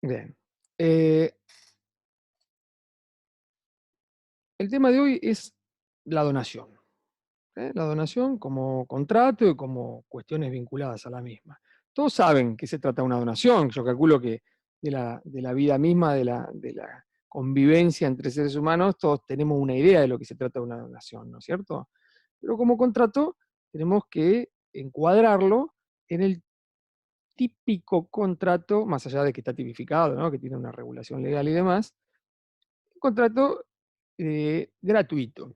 Bien. El tema de hoy es la donación. La donación como contrato y como cuestiones vinculadas a la misma. Todos saben que se trata de una donación. Yo calculo que de la vida misma, de la convivencia entre seres humanos, todos tenemos una idea de lo que se trata de una donación, ¿no es cierto? Pero como contrato tenemos que encuadrarlo en el típico contrato, más allá de que está tipificado, ¿no? Que tiene una regulación legal y demás, un contrato gratuito,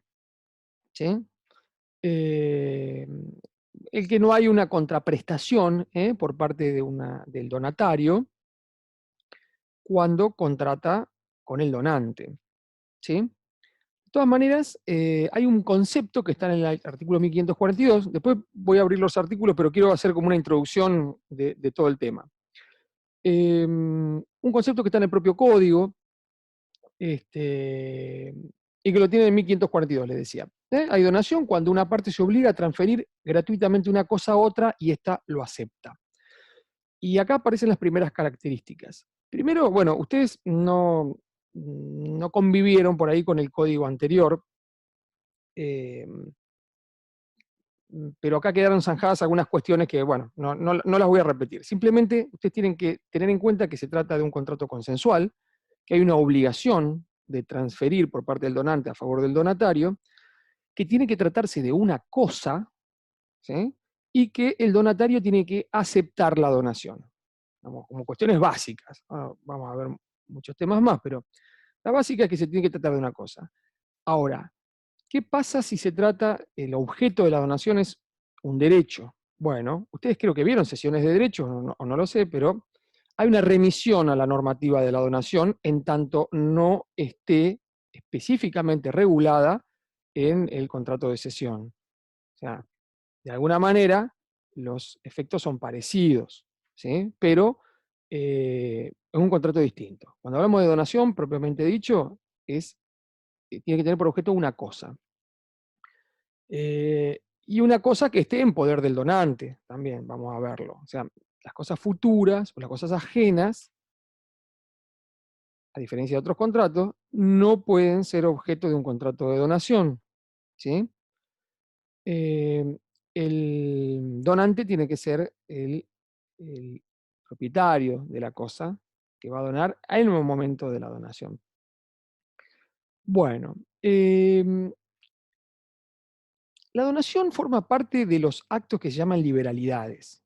¿sí? Eh, el que no hay una contraprestación por parte del donatario cuando contrata con el donante, ¿sí? De todas maneras, hay un concepto que está en el artículo 1542. Después voy a abrir los artículos, pero quiero hacer como una introducción de todo el tema. Un concepto que está en el propio código, y que lo tiene en 1542, le decía. Hay donación cuando una parte se obliga a transferir gratuitamente una cosa a otra y ésta lo acepta. Y acá aparecen las primeras características. Primero, bueno, ustedes no convivieron por ahí con el código anterior, eh, pero acá quedaron zanjadas algunas cuestiones que, bueno, no las voy a repetir. Simplemente ustedes tienen que tener en cuenta que se trata de un contrato consensual, que hay una obligación de transferir por parte del donante a favor del donatario, que tiene que tratarse de una cosa, ¿sí? Y que el donatario tiene que aceptar la donación. Como cuestiones básicas. Vamos a ver muchos temas más, pero la básica es que se tiene que tratar de una cosa. Ahora, ¿qué pasa si se trata, el objeto de la donación es un derecho? Bueno, ustedes creo que vieron sesiones de derechos, o no lo sé, pero hay una remisión a la normativa de la donación en tanto no esté específicamente regulada en el contrato de cesión. O sea, de alguna manera los efectos son parecidos, ¿sí? Pero es un contrato distinto. Cuando hablamos de donación, propiamente dicho, tiene que tener por objeto una cosa. Y una cosa que esté en poder del donante, también vamos a verlo. O sea, las cosas futuras o las cosas ajenas, a diferencia de otros contratos, no pueden ser objeto de un contrato de donación, ¿sí? Eh, el donante tiene que ser el propietario de la cosa que va a donar en el momento de la donación. Bueno, la donación forma parte de los actos que se llaman liberalidades,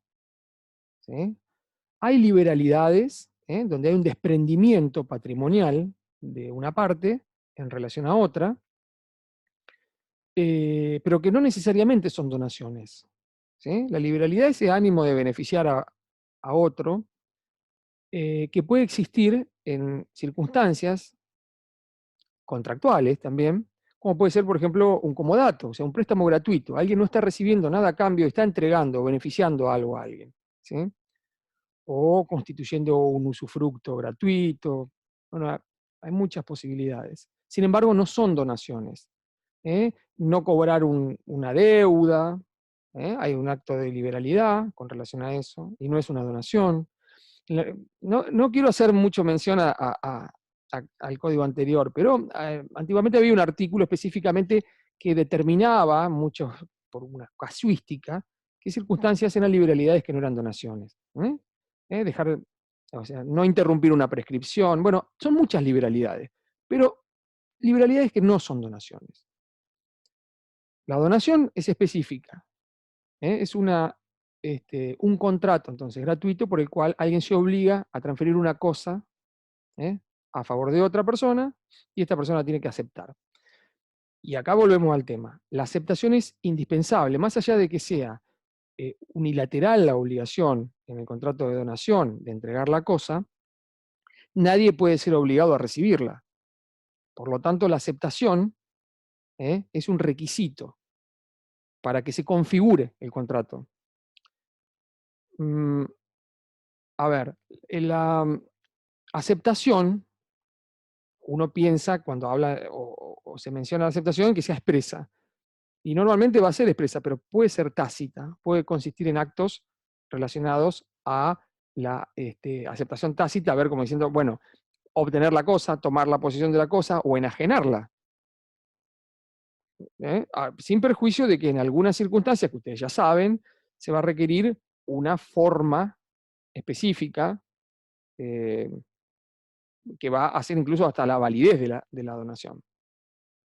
¿sí? Hay liberalidades, donde hay un desprendimiento patrimonial de una parte en relación a otra, pero que no necesariamente son donaciones, ¿sí? La liberalidad es ese ánimo de beneficiar a otro, que puede existir en circunstancias contractuales también, como puede ser, por ejemplo, un comodato, o sea, un préstamo gratuito. Alguien no está recibiendo nada a cambio, está entregando o beneficiando algo a alguien, ¿sí? O constituyendo un usufructo gratuito. Bueno, hay muchas posibilidades. Sin embargo, no son donaciones. No cobrar una deuda, hay un acto de liberalidad con relación a eso, y no es una donación. No quiero hacer mucho mención al código anterior, pero antiguamente había un artículo específicamente que determinaba, muchos por una casuística, qué circunstancias eran liberalidades que no eran donaciones. Dejar, o sea, no interrumpir una prescripción. Bueno, son muchas liberalidades, pero liberalidades que no son donaciones. La donación es específica, es un contrato, entonces, gratuito por el cual alguien se obliga a transferir una cosa ¿eh? a favor de otra persona y esta persona tiene que aceptar. Y acá volvemos al tema. La aceptación es indispensable, más allá de que sea unilateral la obligación en el contrato de donación de entregar la cosa, nadie puede ser obligado a recibirla. Por lo tanto, la aceptación es un requisito para que se configure el contrato. Mm, a ver, la aceptación, uno piensa cuando habla o se menciona la aceptación que sea expresa. Y normalmente va a ser expresa, pero puede ser tácita, puede consistir en actos relacionados a la aceptación tácita, a ver, como diciendo, bueno, obtener la cosa, tomar la posesión de la cosa o enajenarla. Sin perjuicio de que en algunas circunstancias, que ustedes ya saben, se va a requerir una forma específica eh, que va a hacer incluso hasta la validez de la donación.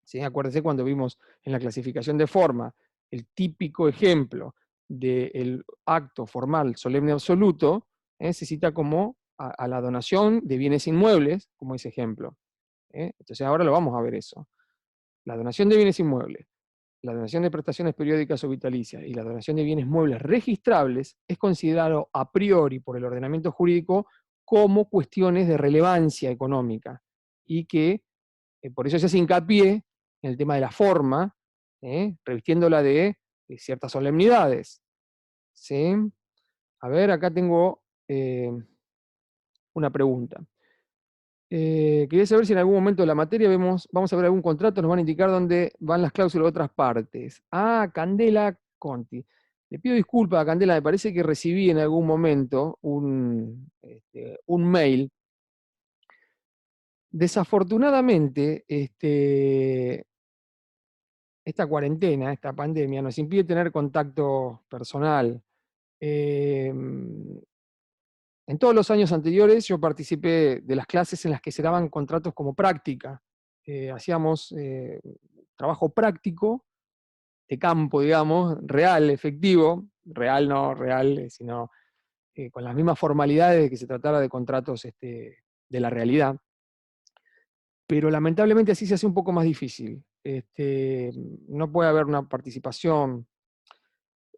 ¿Sí? Acuérdense cuando vimos en la clasificación de forma el típico ejemplo del acto formal solemne absoluto, se cita como a la donación de bienes inmuebles, como ese ejemplo. Entonces ahora lo vamos a ver eso. La donación de bienes inmuebles, la donación de prestaciones periódicas o vitalicias y la donación de bienes muebles registrables es considerado a priori por el ordenamiento jurídico como cuestiones de relevancia económica y que por eso se hace hincapié en el tema de la forma, revistiéndola de ciertas solemnidades. ¿Sí? A ver, acá tengo una pregunta. Quería saber si en algún momento de la materia vamos a ver algún contrato, nos van a indicar dónde van las cláusulas de otras partes. Ah, Candela Conti. Le pido disculpas a Candela, me parece que recibí en algún momento un mail. Desafortunadamente, esta cuarentena, esta pandemia, nos impide tener contacto personal. En todos los años anteriores yo participé de las clases en las que se daban contratos como práctica. Hacíamos trabajo práctico, de campo, digamos, real, efectivo, real no real, sino con las mismas formalidades de que se tratara de contratos de la realidad. Pero lamentablemente así se hace un poco más difícil. No puede haber una participación.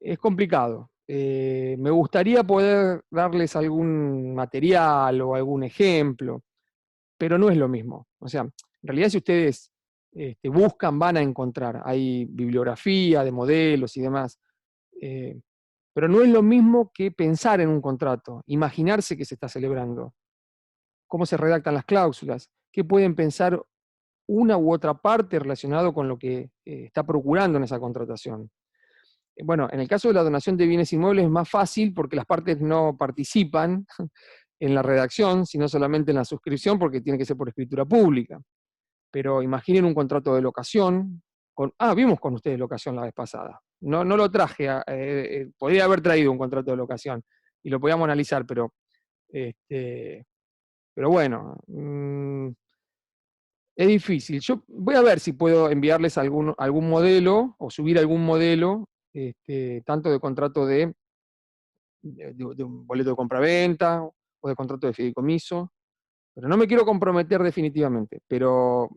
Es complicado. Me gustaría poder darles algún material o algún ejemplo, pero no es lo mismo. O sea, en realidad si ustedes buscan, van a encontrar. Hay bibliografía de modelos y demás. eh, pero no es lo mismo que pensar en un contrato, imaginarse que se está celebrando, cómo se redactan las cláusulas, qué pueden pensar una u otra parte relacionado con lo que está procurando en esa contratación. Bueno, en el caso de la donación de bienes inmuebles es más fácil porque las partes no participan en la redacción, sino solamente en la suscripción, porque tiene que ser por escritura pública. Pero imaginen un contrato de locación. Vimos con ustedes locación la vez pasada. No, no lo traje, podría haber traído un contrato de locación y lo podíamos analizar, pero bueno, es difícil. Yo voy a ver si puedo enviarles algún modelo o subir algún modelo, tanto de contrato de un boleto de compraventa o de contrato de fideicomiso, pero no me quiero comprometer definitivamente, pero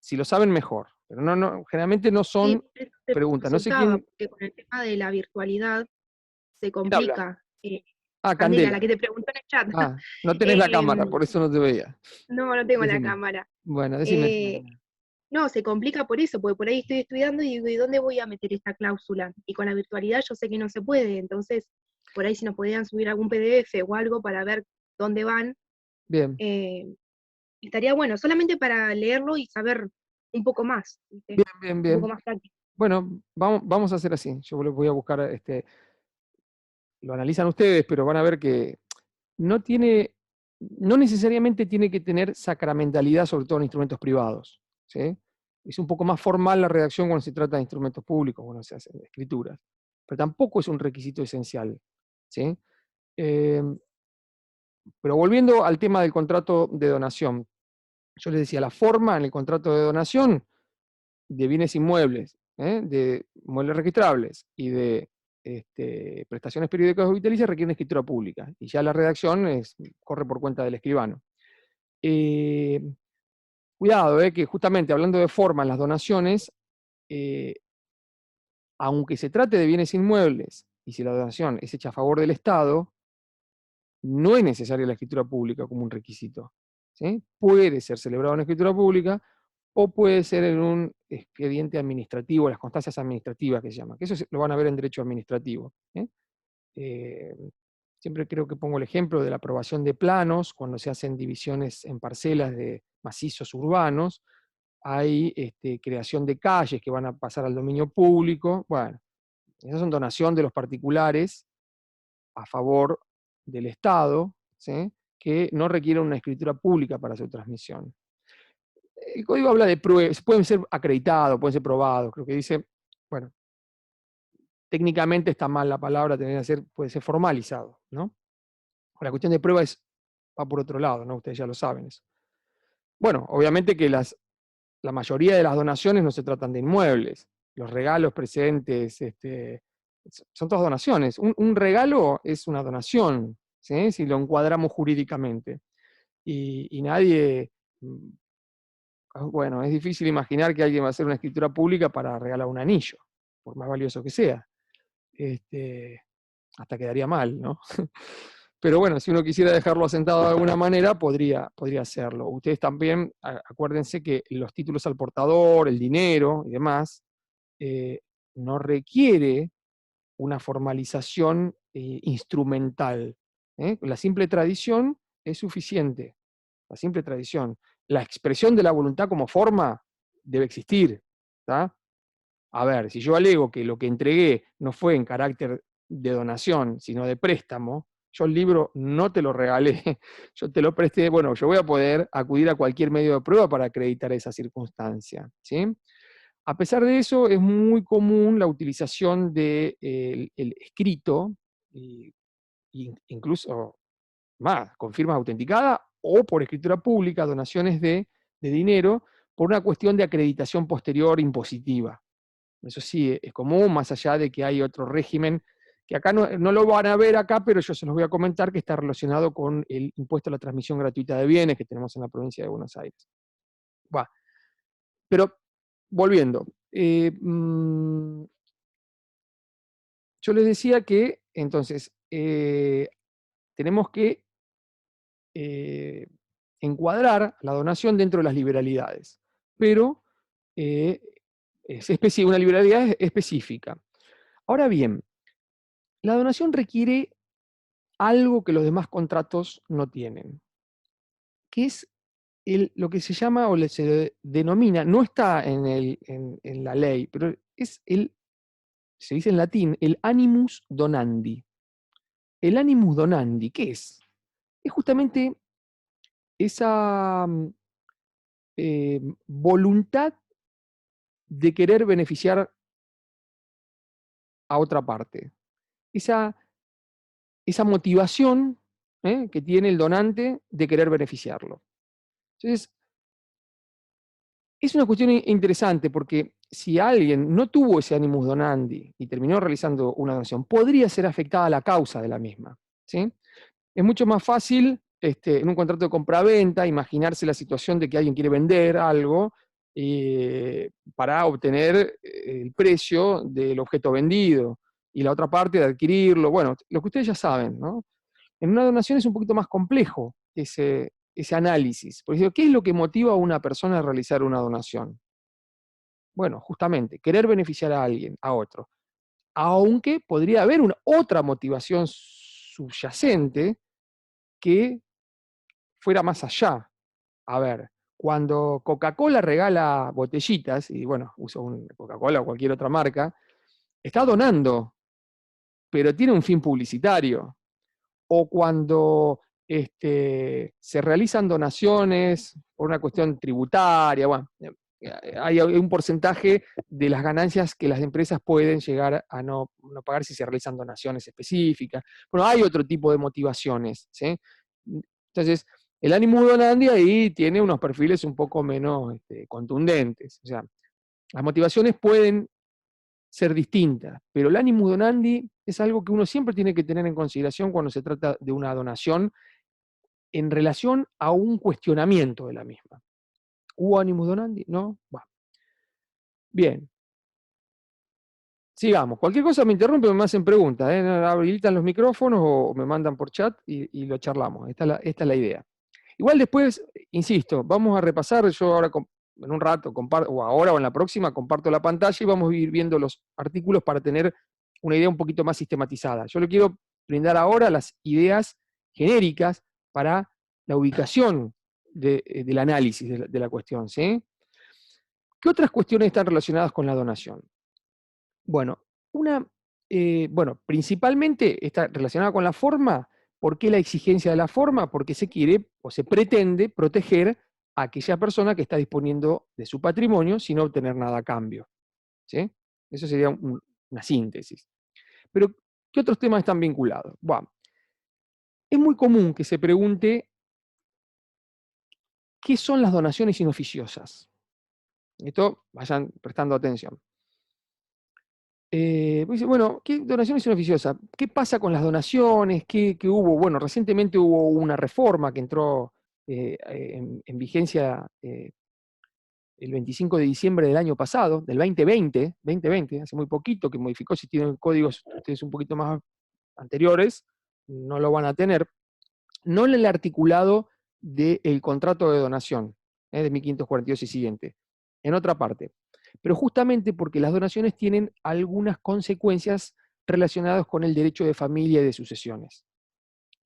si lo saben mejor. Pero no, generalmente no Sí, son por eso te preguntas. No sé consultaba, quién, porque con el tema de la virtualidad se quién habla. complica. Candela, la Candela. que te preguntó en el chat. No tenés la cámara, Em, por eso no te veía. no, no tengo la Decime. cámara. Bueno, decime. Eh, no, se complica por eso, porque por ahí estoy estudiando y digo, ¿y dónde voy a meter esta cláusula? Y con la virtualidad yo sé que no se puede, entonces por ahí si nos podían subir algún PDF o algo para ver dónde van, Bien, eh, estaría bueno, solamente para leerlo y saber un poco más, ¿viste? bien, Un poco bien. más práctico. Bueno, vamos a hacer así. Yo lo voy a buscar, lo analizan ustedes, pero van a ver que no tiene, no necesariamente tiene que tener sacramentalidad, sobre todo en instrumentos privados. ¿Sí? Es un poco más formal la redacción cuando se trata de instrumentos públicos, cuando se hacen escrituras. Pero tampoco es un requisito esencial. ¿Sí? Eh, pero volviendo al tema del contrato de donación, yo les decía, la forma en el contrato de donación de bienes inmuebles, de inmuebles registrables y de prestaciones periódicas o vitalicias requiere una escritura pública. Y ya la redacción corre por cuenta del escribano. Eh, Cuidado, que justamente hablando de forma en las donaciones, eh, aunque se trate de bienes inmuebles y si la donación es hecha a favor del Estado, no es necesaria la escritura pública como un requisito. ¿Sí? Puede ser celebrado en escritura pública o puede ser en un expediente administrativo, las constancias administrativas que se llama, que eso lo van a ver en derecho administrativo. Eh, Siempre creo que pongo el ejemplo de la aprobación de planos, cuando se hacen divisiones en parcelas de macizos urbanos, hay creación de calles que van a pasar al dominio público. Bueno, esas son donación de los particulares a favor del Estado, ¿sí?, que no requieren una escritura pública para su transmisión. El código habla de pruebas, pueden ser acreditados, pueden ser probados, creo que dice, bueno, técnicamente está mal la palabra, puede ser formalizado, ¿no? La cuestión de prueba va por otro lado, ¿no? Ustedes ya lo saben eso. Bueno, obviamente que la mayoría de las donaciones no se tratan de inmuebles. Los regalos, presentes, son todas donaciones. Un regalo es una donación, ¿sí?, si lo encuadramos jurídicamente. Y nadie, bueno, es difícil imaginar que alguien va a hacer una escritura pública para regalar un anillo, por más valioso que sea. Hasta quedaría mal, ¿no? Pero bueno, si uno quisiera dejarlo asentado de alguna manera, podría hacerlo. Ustedes también, acuérdense que los títulos al portador, el dinero y demás, no requiere una formalización instrumental, ¿eh? La simple tradición es suficiente, la simple tradición. La expresión de la voluntad como forma debe existir, ¿tá? A ver, si yo alego que lo que entregué no fue en carácter de donación, sino de préstamo, yo el libro no te lo regalé, yo te lo presté, bueno, yo voy a poder acudir a cualquier medio de prueba para acreditar esa circunstancia, ¿sí? A pesar de eso, es muy común la utilización del el escrito, incluso más, con firma autenticada o por escritura pública, donaciones de dinero, por una cuestión de acreditación posterior impositiva. Eso sí, es común, más allá de que hay otro régimen, que acá no lo van a ver acá, pero yo se los voy a comentar, que está relacionado con el impuesto a la transmisión gratuita de bienes que tenemos en la provincia de Buenos Aires. Bueno, pero volviendo, yo les decía que entonces tenemos que encuadrar la donación dentro de las liberalidades, pero es una liberalidad específica. Ahora bien, la donación requiere algo que los demás contratos no tienen, que es lo que se llama o se denomina, no está en la ley, pero es se dice en latín, el animus donandi. El animus donandi, ¿qué es? Es justamente esa voluntad de querer beneficiar a otra parte. Esa motivación que tiene el donante de querer beneficiarlo. Entonces, es una cuestión interesante porque si alguien no tuvo ese animus donandi y terminó realizando una donación, podría ser afectada la causa de la misma, ¿sí? Es mucho más fácil en un contrato de compraventa imaginarse la situación de que alguien quiere vender algo para obtener el precio del objeto vendido y la otra parte de adquirirlo. Bueno, lo que ustedes ya saben, ¿no? En una donación es un poquito más complejo ese análisis. Por eso, ¿qué es lo que motiva a una persona a realizar una donación? Bueno, justamente, querer beneficiar a alguien, a otro. Aunque podría haber otra motivación subyacente que fuera más allá. A ver, cuando Coca-Cola regala botellitas, y bueno, uso un Coca-Cola o cualquier otra marca, está donando, pero tiene un fin publicitario. O cuando se realizan donaciones por una cuestión tributaria, bueno, hay un porcentaje de las ganancias que las empresas pueden llegar a no pagar si se realizan donaciones específicas. Bueno, hay otro tipo de motivaciones, ¿sí? Entonces, el ánimo donandi ahí tiene unos perfiles un poco menos contundentes. O sea, las motivaciones pueden ser distintas, pero el animus donandi es algo que uno siempre tiene que tener en consideración cuando se trata de una donación en relación a un cuestionamiento de la misma. ¿Hubo animus donandi? ¿No? Bueno. Bien. Sigamos. Cualquier cosa me interrumpen, me hacen preguntas. Habilitan los micrófonos o me mandan por chat y lo charlamos. Esta es la idea. Igual después, insisto, vamos a repasar, yo ahora en un rato, o ahora o en la próxima, comparto la pantalla y vamos a ir viendo los artículos para tener una idea un poquito más sistematizada. Yo le quiero brindar ahora las ideas genéricas para la ubicación del análisis de la cuestión, ¿sí? ¿Qué otras cuestiones están relacionadas con la donación? Bueno, principalmente está relacionada con la forma, ¿Por qué la exigencia de la forma? Porque se quiere o se pretende proteger a aquella persona que está disponiendo de su patrimonio sin obtener nada a cambio. ¿Sí? Eso sería una síntesis. Pero, ¿qué otros temas están vinculados? Bueno, es muy común que se pregunte qué son las donaciones inoficiosas. Esto vayan prestando atención. Pues, bueno, ¿qué donaciones inoficiosas? ¿Qué pasa con las donaciones? ¿Qué hubo? Bueno, recientemente hubo una reforma que entró en vigencia el 25 de diciembre del año pasado, del 2020, hace muy poquito, que modificó. Si tienen códigos ustedes un poquito más anteriores, no lo van a tener. No en el articulado del contrato de donación, de 1542 y siguiente, en otra parte. Pero justamente porque las donaciones tienen algunas consecuencias relacionadas con el derecho de familia y de sucesiones.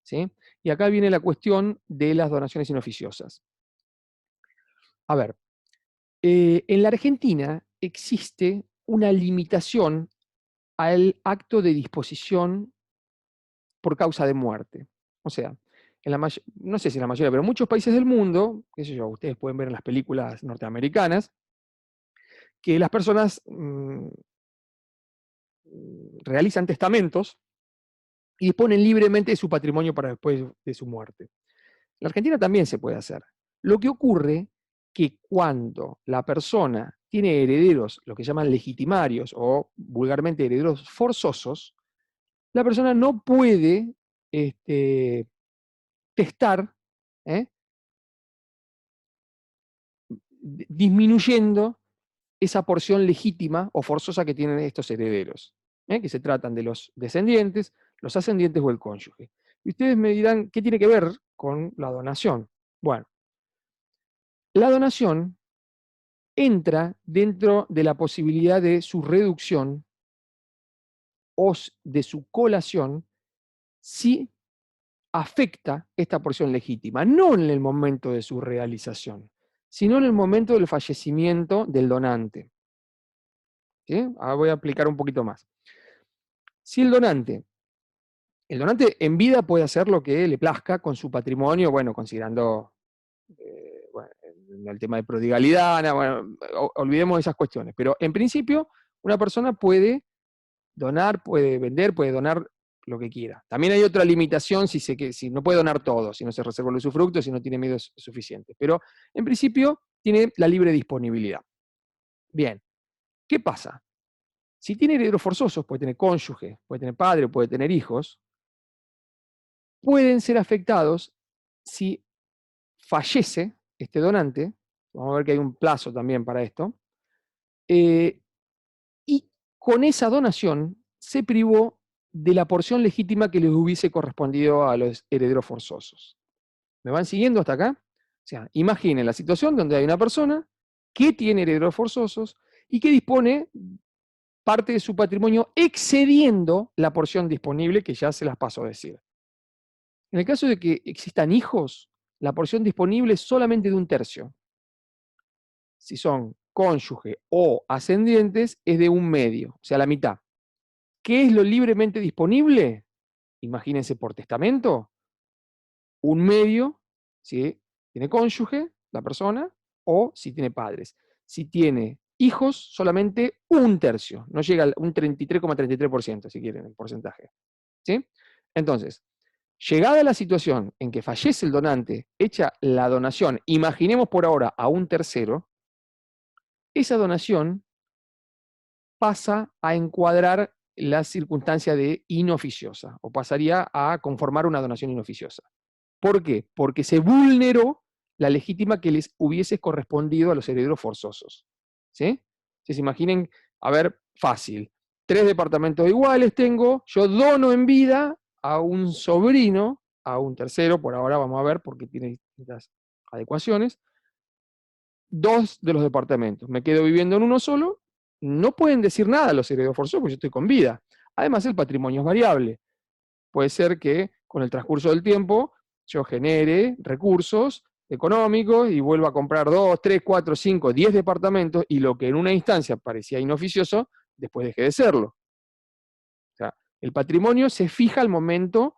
¿Sí? Y acá viene la cuestión de las donaciones inoficiosas. A ver, en la Argentina existe una limitación al acto de disposición por causa de muerte. O sea, no sé si en la mayoría, pero en muchos países del mundo, qué sé yo, ustedes pueden ver en las películas norteamericanas, que las personas realizan testamentos y disponen libremente de su patrimonio para después de su muerte. En la Argentina también se puede hacer. Lo que ocurre que cuando la persona tiene herederos, lo que llaman legitimarios o vulgarmente herederos forzosos, la persona no puede testar, ¿eh? disminuyendo esa porción legítima o forzosa que tienen estos herederos, que se tratan de los descendientes, los ascendientes o el cónyuge. Y ustedes me dirán, ¿qué tiene que ver con la donación? Bueno, la donación entra dentro de la posibilidad de su reducción o de su colación si afecta esta porción legítima, no en el momento de su realización, sino en el momento del fallecimiento del donante. ¿Sí? Ahora voy a aplicar un poquito más. Si el donante en vida puede hacer lo que le plazca con su patrimonio, bueno, considerando bueno, el tema de prodigalidad, bueno, olvidemos esas cuestiones, pero en principio una persona puede donar, puede vender, puede donar lo que quiera. También hay otra limitación si no puede donar todo, si no se reserva el usufructo, si no tiene medios suficientes, pero en principio tiene la libre disponibilidad. Bien, ¿qué pasa? Si tiene herederos forzosos, puede tener cónyuge, puede tener padre, puede tener hijos, pueden ser afectados si fallece este donante. Vamos a ver que hay un plazo también para esto. Y con esa donación se privó de la porción legítima que les hubiese correspondido a los herederos forzosos. ¿Me van siguiendo hasta acá? O sea, imaginen la situación donde hay una persona que tiene herederos forzosos y que dispone parte de su patrimonio excediendo la porción disponible, que ya se las paso a decir. En el caso de que existan hijos, la porción disponible es solamente de 1/3. Si son cónyuge o ascendientes, es de 1/2, o sea, la mitad. ¿Qué es lo libremente disponible? Imagínense por testamento, 1/2, si tiene cónyuge, la persona, o si tiene padres. Si tiene hijos, solamente 1/3, no llega a un 33,33%, si quieren, en porcentaje. ¿Sí? Entonces, llegada la situación en que fallece el donante, hecha la donación, imaginemos por ahora a un tercero, esa donación pasa a encuadrar la circunstancia de inoficiosa, o pasaría a conformar una donación inoficiosa. ¿Por qué? Porque se vulneró la legítima que les hubiese correspondido a los herederos forzosos. ¿Sí? Entonces imaginen, a ver, fácil. 3 departamentos iguales tengo, yo dono en vida a un sobrino, a un tercero, por ahora vamos a ver porque tiene distintas adecuaciones, 2 de los departamentos. Me quedo viviendo en uno solo, no pueden decir nada los herederos forzosos porque yo estoy con vida. Además, el patrimonio es variable. Puede ser que con el transcurso del tiempo yo genere recursos económicos y vuelva a comprar 2, 3, 4, 5, 10 departamentos y lo que en una instancia parecía inoficioso, después deje de serlo. O sea, el patrimonio se fija al momento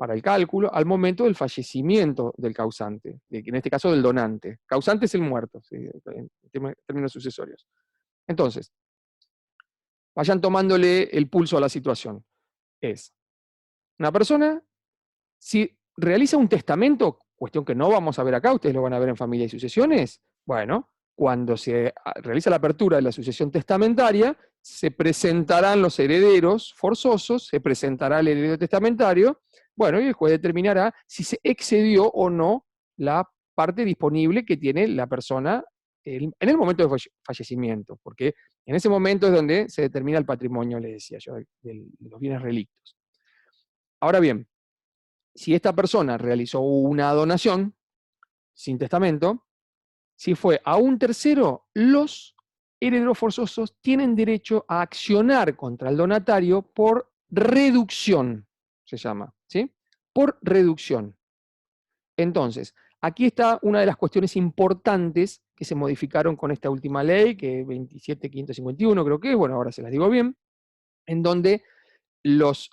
para el cálculo al momento del fallecimiento del causante, en este caso del donante. Causante es el muerto, ¿sí? En términos sucesorios. Entonces, vayan tomándole el pulso a la situación. Es una persona, si realiza un testamento, cuestión que no vamos a ver acá, ustedes lo van a ver en Familia y Sucesiones, bueno, cuando se realiza la apertura de la sucesión testamentaria, se presentarán los herederos forzosos, se presentará el heredero testamentario, bueno, y el juez determinará si se excedió o no la parte disponible que tiene la persona en el momento de fallecimiento, porque en ese momento es donde se determina el patrimonio, les decía yo, de los bienes relictos. Ahora bien, si esta persona realizó una donación sin testamento, si fue a un tercero, los herederos forzosos tienen derecho a accionar contra el donatario por reducción, se llama, ¿sí? Por reducción. Entonces, aquí está una de las cuestiones importantes que se modificaron con esta última ley, que es 27.551 creo que es, bueno, ahora se las digo bien, en donde los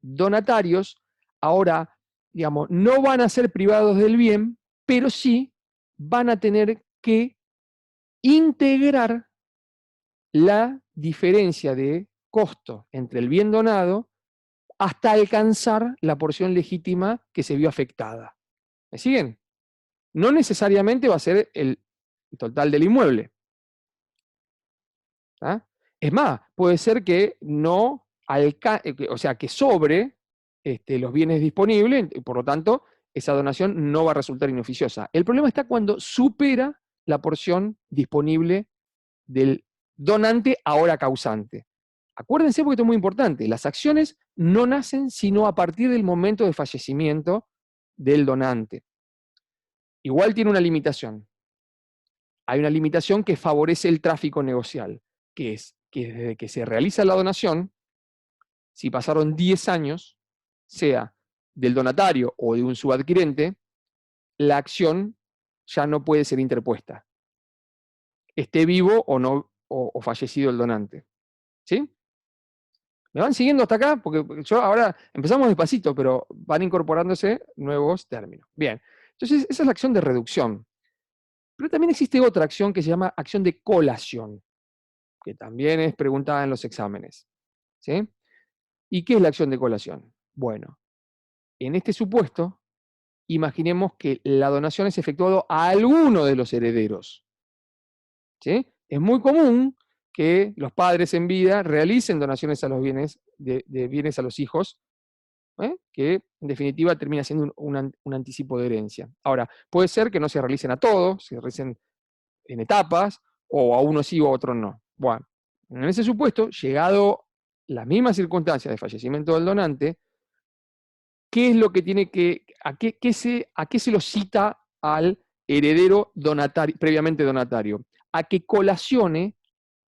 donatarios ahora, digamos, no van a ser privados del bien, pero sí van a tener que integrar la diferencia de costo entre el bien donado hasta alcanzar la porción legítima que se vio afectada. ¿Me siguen? No necesariamente va a ser el total del inmueble. ¿Ah? Es más, puede ser que no o sea, que sobre los bienes disponibles, y por lo tanto, esa donación no va a resultar inoficiosa. El problema está cuando supera la porción disponible del donante ahora causante. Acuérdense porque esto es muy importante, las acciones no nacen sino a partir del momento de fallecimiento del donante. Igual tiene una limitación. Hay una limitación que favorece el tráfico negocial, que es que desde que se realiza la donación, si pasaron 10 años, sea del donatario o de un subadquirente, la acción ya no puede ser interpuesta, esté vivo o no, o fallecido el donante. ¿Sí? ¿Me van siguiendo hasta acá? Porque yo ahora empezamos despacito, pero van incorporándose nuevos términos. Bien, entonces esa es la acción de reducción. Pero también existe otra acción que se llama acción de colación, que también es preguntada en los exámenes. ¿Sí? ¿Y qué es la acción de colación? Bueno, en este supuesto, imaginemos que la donación es efectuada a alguno de los herederos. ¿Sí? Es muy común que los padres en vida realicen donaciones a los bienes, de bienes a los hijos, que en definitiva termina siendo un anticipo de herencia. Ahora, puede ser que no se realicen a todos, se realicen en etapas, o a uno sí o a otro no. Bueno, en ese supuesto, llegado las mismas circunstancias de fallecimiento del donante, ¿qué es lo que tiene que, a qué se lo cita al heredero donatario, previamente donatario? A que colacione,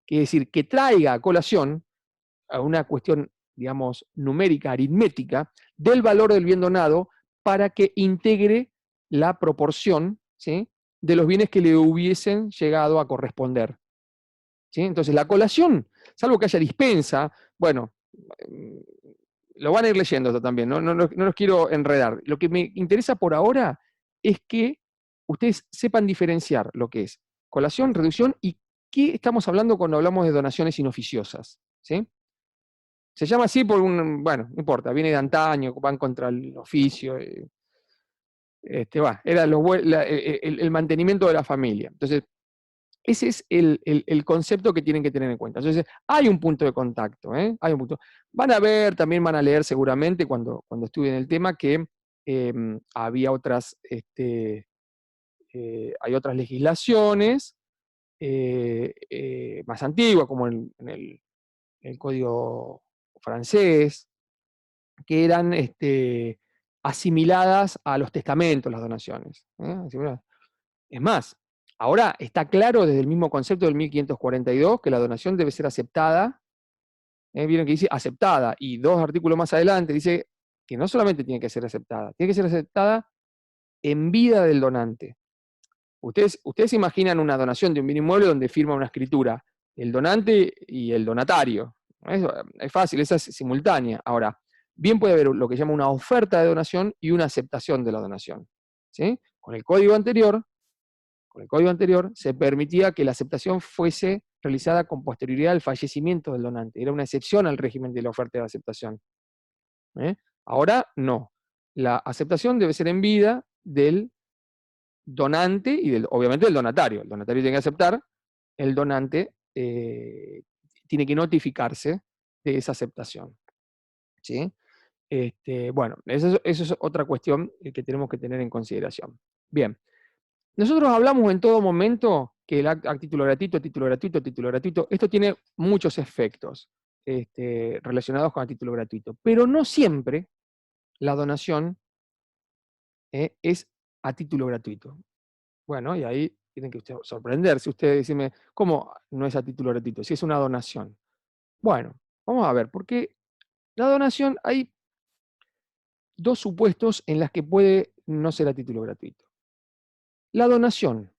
que es decir, que traiga a colación a una cuestión, digamos, numérica, aritmética, del valor del bien donado para que integre la proporción, ¿sí?, de los bienes que le hubiesen llegado a corresponder. ¿Sí? Entonces, la colación, salvo que haya dispensa, bueno, lo van a ir leyendo esto también, no los quiero enredar. Lo que me interesa por ahora es que ustedes sepan diferenciar lo que es colación, reducción y qué estamos hablando cuando hablamos de donaciones inoficiosas. ¿Sí? Se llama así por bueno, no importa, viene de antaño, van contra el oficio, era el mantenimiento de la familia. Entonces, ese es el concepto que tienen que tener en cuenta. Entonces, hay un punto de contacto, hay un punto. Van a ver, también van a leer seguramente cuando estudien el tema que había otras, hay otras legislaciones más antiguas, como en el Código francés, que eran asimiladas a los testamentos, las donaciones. Es más, ahora está claro desde el mismo concepto del 1542 que la donación debe ser aceptada. Vieron que dice aceptada, y 2 artículos más adelante dice que no solamente tiene que ser aceptada en vida del donante. Ustedes imaginan una donación de un bien inmueble donde firma una escritura el donante y el donatario. Es fácil, esa es simultánea. Ahora, bien puede haber lo que se llama una oferta de donación y una aceptación de la donación. ¿Sí? Con el código anterior se permitía que la aceptación fuese realizada con posterioridad al fallecimiento del donante. Era una excepción al régimen de la oferta de aceptación. ¿Eh? Ahora no. La aceptación debe ser en vida del donante y obviamente del donatario. El donatario tiene que aceptar, el donante tiene que notificarse de esa aceptación. ¿Sí? Bueno, eso es otra cuestión que tenemos que tener en consideración. Bien, nosotros hablamos en todo momento que el a título gratuito, título gratuito, título gratuito, esto tiene muchos efectos relacionados con el título gratuito, pero no siempre la donación es a título gratuito. Bueno, y ahí tienen que ustedes sorprenderse, ustedes decirme, ¿cómo no es a título gratuito? Si es una donación. Bueno, vamos a ver, porque la donación hay dos supuestos en las que puede no ser a título gratuito. La donación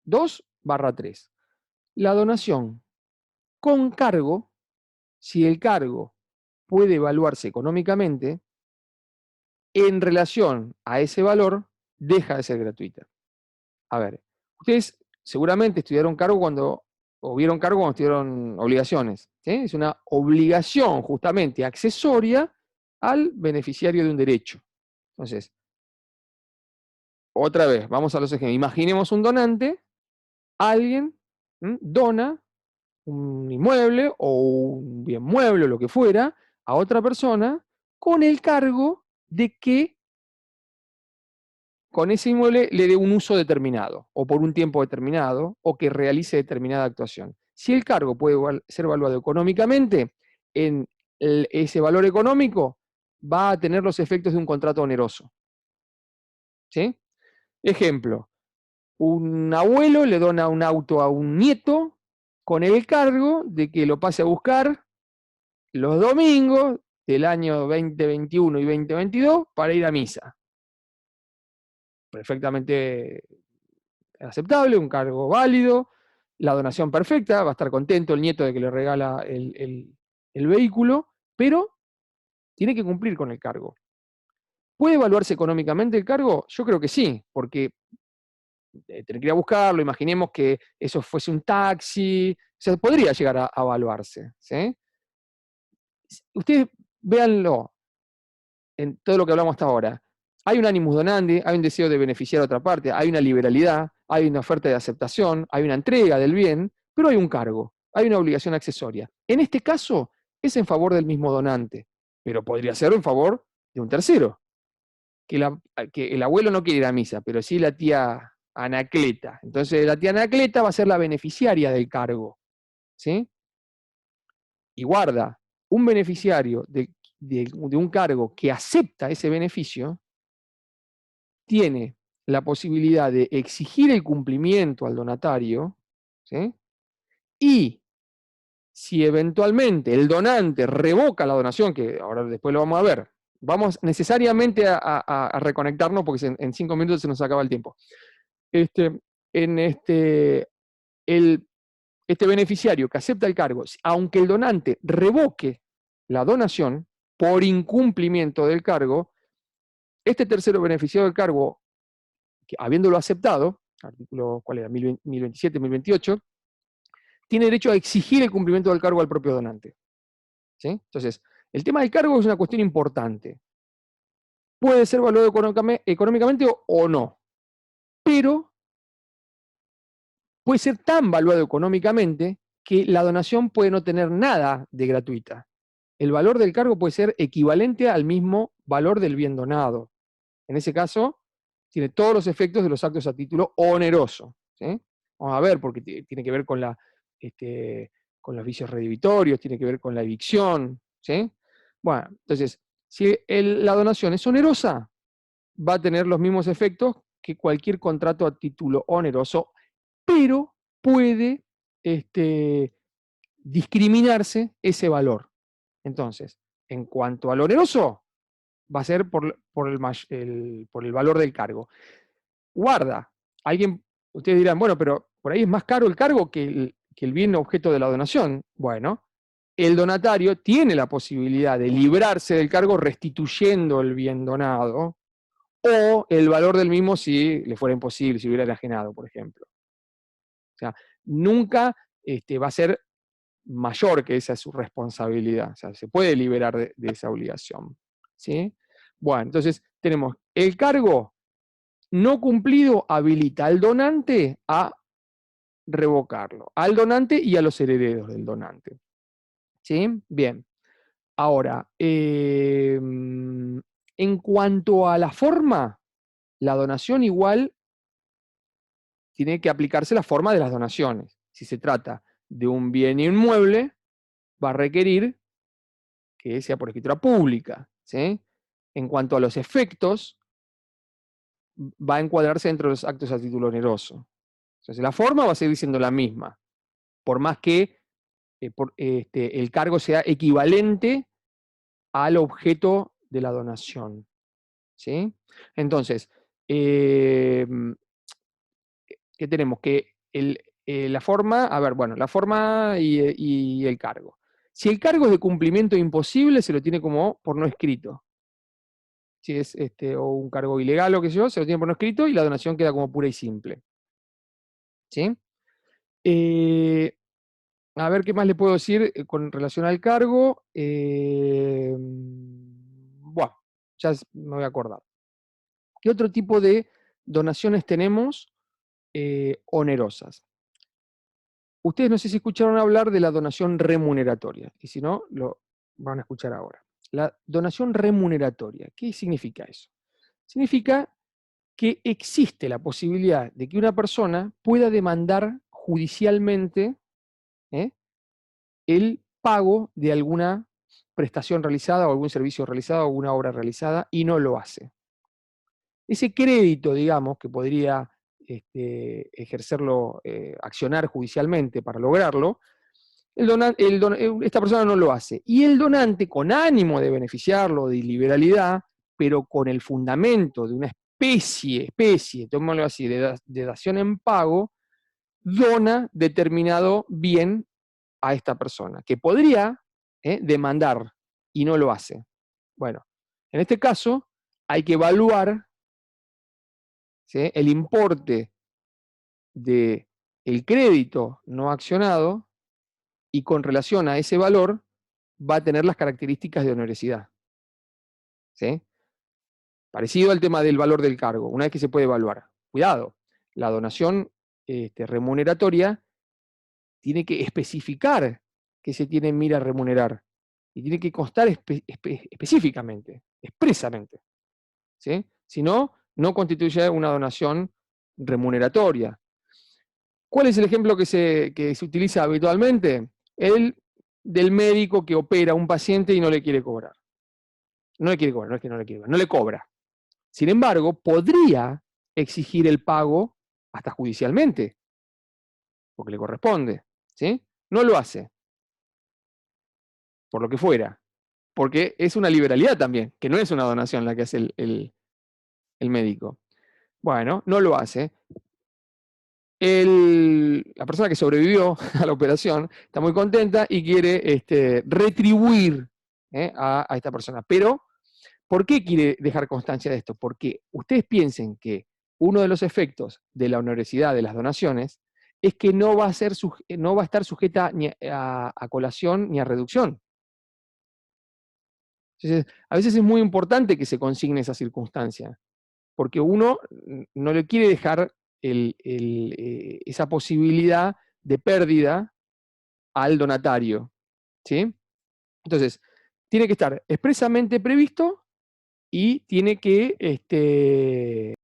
2/3. La donación con cargo, si el cargo puede evaluarse económicamente, en relación a ese valor, deja de ser gratuita. A ver, ustedes seguramente estudiaron cargo o vieron cargo cuando estudiaron obligaciones. ¿Sí? Es una obligación justamente accesoria al beneficiario de un derecho. Entonces, otra vez, vamos a los ejemplos. Imaginemos un donante, alguien dona un inmueble o un bien mueble o lo que fuera a otra persona con el cargo de que con ese inmueble le dé un uso determinado o por un tiempo determinado o que realice determinada actuación. Si el cargo puede ser evaluado económicamente, en ese valor económico va a tener los efectos de un contrato oneroso. ¿Sí? Ejemplo, un abuelo le dona un auto a un nieto con el cargo de que lo pase a buscar los domingos del año 2021 y 2022 para ir a misa. Perfectamente aceptable, un cargo válido, la donación perfecta, va a estar contento el nieto de que le regala el vehículo, pero tiene que cumplir con el cargo. ¿Puede evaluarse económicamente el cargo? Yo creo que sí, porque tener que ir a buscarlo, imaginemos que eso fuese un taxi, se podría llegar a evaluarse. ¿Sí? Ustedes véanlo en todo lo que hablamos hasta ahora. Hay un animus donandi, hay un deseo de beneficiar a otra parte, hay una liberalidad, hay una oferta de aceptación, hay una entrega del bien, pero hay un cargo, hay una obligación accesoria. En este caso es en favor del mismo donante, pero podría ser en favor de un tercero. Que el abuelo no quiere ir a misa, pero sí la tía Anacleta. Entonces la tía Anacleta va a ser la beneficiaria del cargo. ¿Sí? Y guarda, un beneficiario de un cargo que acepta ese beneficio, tiene la posibilidad de exigir el cumplimiento al donatario, ¿sí? Y si eventualmente el donante revoca la donación, que ahora después lo vamos a ver, vamos necesariamente a reconectarnos porque en 5 minutos se nos acaba el tiempo. Este beneficiario que acepta el cargo, aunque el donante revoque la donación por incumplimiento del cargo, este tercero beneficiario del cargo, que, habiéndolo aceptado, artículo, ¿cuál era? 1027, 1028, tiene derecho a exigir el cumplimiento del cargo al propio donante. ¿Sí? Entonces, el tema del cargo es una cuestión importante. Puede ser valuado económicamente o no, pero puede ser tan valuado económicamente que la donación puede no tener nada de gratuita. El valor del cargo puede ser equivalente al mismo valor del bien donado. En ese caso, tiene todos los efectos de los actos a título oneroso. ¿Sí? Vamos a ver, porque tiene que ver con con los vicios redivitorios, tiene que ver con la evicción. ¿Sí? Bueno, entonces, si la donación es onerosa, va a tener los mismos efectos que cualquier contrato a título oneroso, pero puede discriminarse ese valor. Entonces, en cuanto al oneroso, va a ser por el valor del cargo. Guarda, ustedes dirán, bueno, pero por ahí es más caro el cargo que el bien objeto de la donación. Bueno, el donatario tiene la posibilidad de librarse del cargo restituyendo el bien donado, o el valor del mismo si le fuera imposible, si hubiera enajenado, por ejemplo. O sea, nunca va a ser mayor que esa su responsabilidad. O sea, se puede liberar de esa obligación. ¿Sí? Bueno, entonces tenemos el cargo no cumplido habilita al donante a revocarlo, al donante y a los herederos del donante. ¿Sí? Bien. Ahora, en cuanto a la forma, la donación igual tiene que aplicarse la forma de las donaciones. Si se trata de un bien inmueble, va a requerir que sea por escritura pública. ¿Sí? En cuanto a los efectos, va a encuadrarse dentro de los actos a título oneroso. Entonces, la forma va a seguir siendo la misma, por más que el cargo sea equivalente al objeto de la donación. ¿Sí? Entonces, ¿qué tenemos? Que la forma, la forma y el cargo. Si el cargo es de cumplimiento imposible, se lo tiene como por no escrito. Si es o un cargo ilegal o qué sé yo, se lo tiene por no escrito y la donación queda como pura y simple. ¿Sí? A ver qué más le puedo decir con relación al cargo. Bueno, ya me voy a acordar. ¿Qué otro tipo de donaciones tenemos onerosas? Ustedes no sé si escucharon hablar de la donación remuneratoria, y si no, lo van a escuchar ahora. La donación remuneratoria, ¿qué significa eso? Significa que existe la posibilidad de que una persona pueda demandar judicialmente el pago de alguna prestación realizada o algún servicio realizado o alguna obra realizada y no lo hace. Ese crédito, digamos, que podría ejercerlo, accionar judicialmente para lograrlo, esta persona no lo hace. Y el donante, con ánimo de beneficiarlo, de liberalidad, pero con el fundamento de una especie, tomémoslo así, de dación en pago, dona determinado bien a esta persona, que podría demandar y no lo hace. Bueno, en este caso hay que evaluar, ¿sí?, el importe del crédito no accionado y con relación a ese valor va a tener las características de onerosidad. ¿Sí? Parecido al tema del valor del cargo, una vez que se puede evaluar. Cuidado, la donación remuneratoria tiene que especificar que se tiene en mira remunerar. Y tiene que constar específicamente, expresamente. ¿Sí? Si no, no constituye una donación remuneratoria. ¿Cuál es el ejemplo que se utiliza habitualmente? El del médico que opera a un paciente y no le quiere cobrar. No le quiere cobrar, no es que no le quiere cobrar, no le cobra. Sin embargo, podría exigir el pago hasta judicialmente, porque le corresponde. ¿Sí? No lo hace, por lo que fuera, porque es una liberalidad también, que no es una donación la que hace el médico. Bueno, no lo hace. La persona que sobrevivió a la operación está muy contenta y quiere retribuir a esta persona. Pero, ¿por qué quiere dejar constancia de esto? Porque ustedes piensen que uno de los efectos de la onerosidad de las donaciones es que no va a estar sujeta ni a colación ni a reducción. Entonces, a veces es muy importante que se consigne esa circunstancia, porque uno no le quiere dejar esa posibilidad de pérdida al donatario. ¿Sí? Entonces, tiene que estar expresamente previsto y tiene que